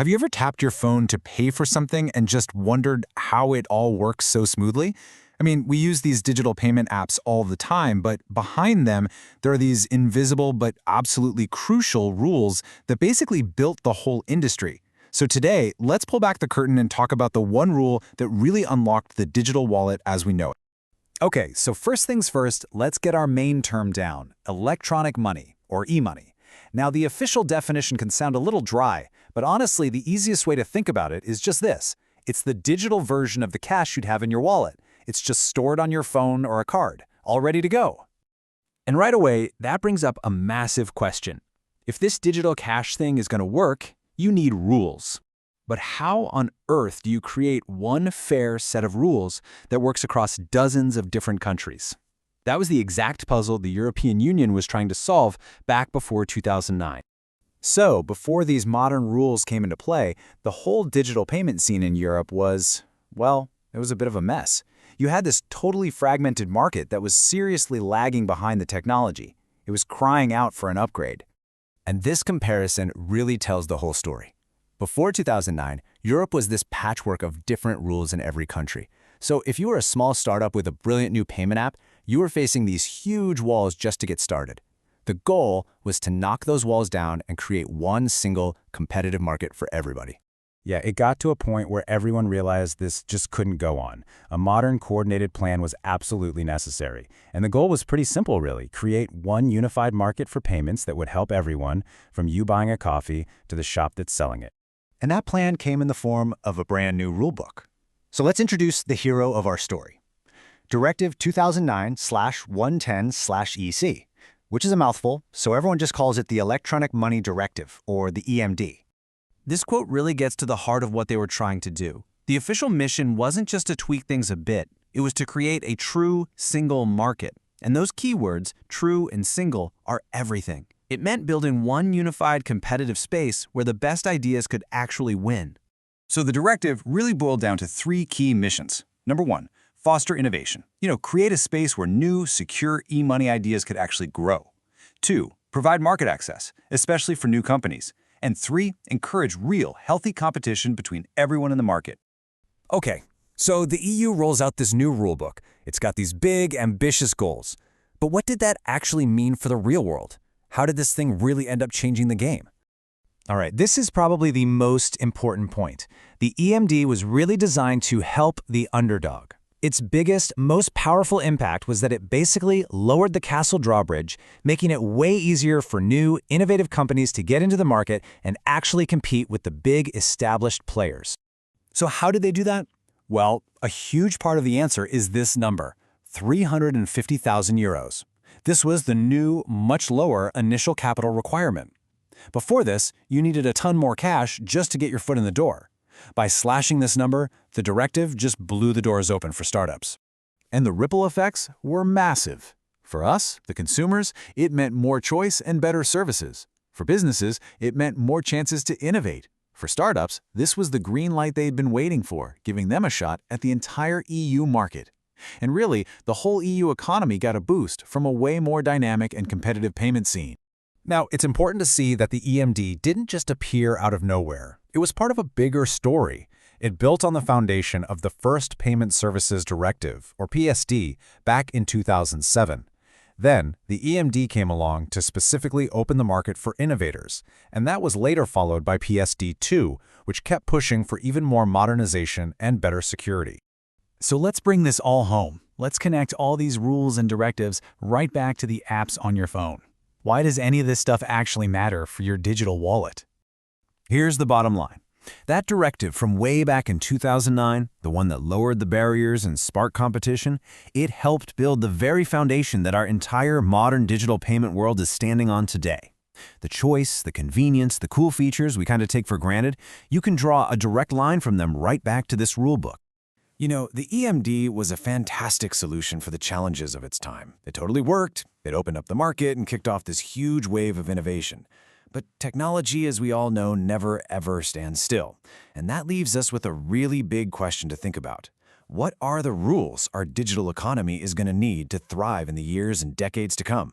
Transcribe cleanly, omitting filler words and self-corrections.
Have you ever tapped your phone to pay for something and just wondered how it all works so smoothly? I mean, we use these digital payment apps all the time, but behind them, there are these invisible but absolutely crucial rules that basically built the whole industry. So today, let's pull back the curtain and talk about the one rule that really unlocked the digital wallet as we know it. Okay, so first things first, let's get our main term down, electronic money, or e-money. Now, the official definition can sound a little dry, but honestly, the easiest way to think about it is just this. It's the digital version of the cash you'd have in your wallet. It's just stored on your phone or a card, all ready to go. And right away, that brings up a massive question. If this digital cash thing is going to work, you need rules. But how on earth do you create one fair set of rules that works across dozens of different countries? That was the exact puzzle the European Union was trying to solve back before 2009. So, before these modern rules came into play, the whole digital payment scene in Europe was, well, it was a bit of a mess. You had this totally fragmented market that was seriously lagging behind the technology. It was crying out for an upgrade. And this comparison really tells the whole story. Before 2009, Europe was this patchwork of different rules in every country. So if you were a small startup with a brilliant new payment app, you were facing these huge walls just to get started. The goal was to knock those walls down and create one single competitive market for everybody. Yeah, it got to a point where everyone realized this just couldn't go on. A modern, coordinated plan was absolutely necessary. And the goal was pretty simple, really. Create one unified market for payments that would help everyone, from you buying a coffee to the shop that's selling it. And that plan came in the form of a brand new rulebook. So let's introduce the hero of our story. Directive 2009/110/EC, which is a mouthful, so everyone just calls it the Electronic Money Directive, or the EMD. This quote really gets to the heart of what they were trying to do. The official mission wasn't just to tweak things a bit, it was to create a true single market. And those keywords, true and single, are everything. It meant building one unified competitive space where the best ideas could actually win. So the directive really boiled down to three key missions. Number one, foster innovation. Create a space where new, secure e-money ideas could actually grow. Two, provide market access, especially for new companies. And three, encourage real, healthy competition between everyone in the market. Okay, so the EU rolls out this new rulebook. It's got these big, ambitious goals. But what did that actually mean for the real world? How did this thing really end up changing the game? All right, this is probably the most important point. The EMD was really designed to help the underdog. Its biggest, most powerful impact was that it basically lowered the castle drawbridge, making it way easier for new, innovative companies to get into the market and actually compete with the big, established players. So how did they do that? Well, a huge part of the answer is this number, 350,000 euros. This was the new, much lower initial capital requirement. Before this, you needed a ton more cash just to get your foot in the door. By slashing this number, the directive just blew the doors open for startups. And the ripple effects were massive. For us, the consumers, it meant more choice and better services. For businesses, it meant more chances to innovate. For startups, this was the green light they'd been waiting for, giving them a shot at the entire EU market. And really, the whole EU economy got a boost from a way more dynamic and competitive payment scene. Now, it's important to see that the EMD didn't just appear out of nowhere. It was part of a bigger story. It built on the foundation of the first Payment Services Directive, or PSD, back in 2007. Then, the EMD came along to specifically open the market for innovators, and that was later followed by PSD2, which kept pushing for even more modernization and better security. So let's bring this all home. Let's connect all these rules and directives right back to the apps on your phone. Why does any of this stuff actually matter for your digital wallet? Here's the bottom line. That directive from way back in 2009, the one that lowered the barriers and sparked competition, it helped build the very foundation that our entire modern digital payment world is standing on today. The choice, the convenience, the cool features we kind of take for granted, you can draw a direct line from them right back to this rulebook. The EMD was a fantastic solution for the challenges of its time. It totally worked, it opened up the market and kicked off this huge wave of innovation. But technology, as we all know, never ever stands still. And that leaves us with a really big question to think about. What are the rules our digital economy is going to need to thrive in the years and decades to come?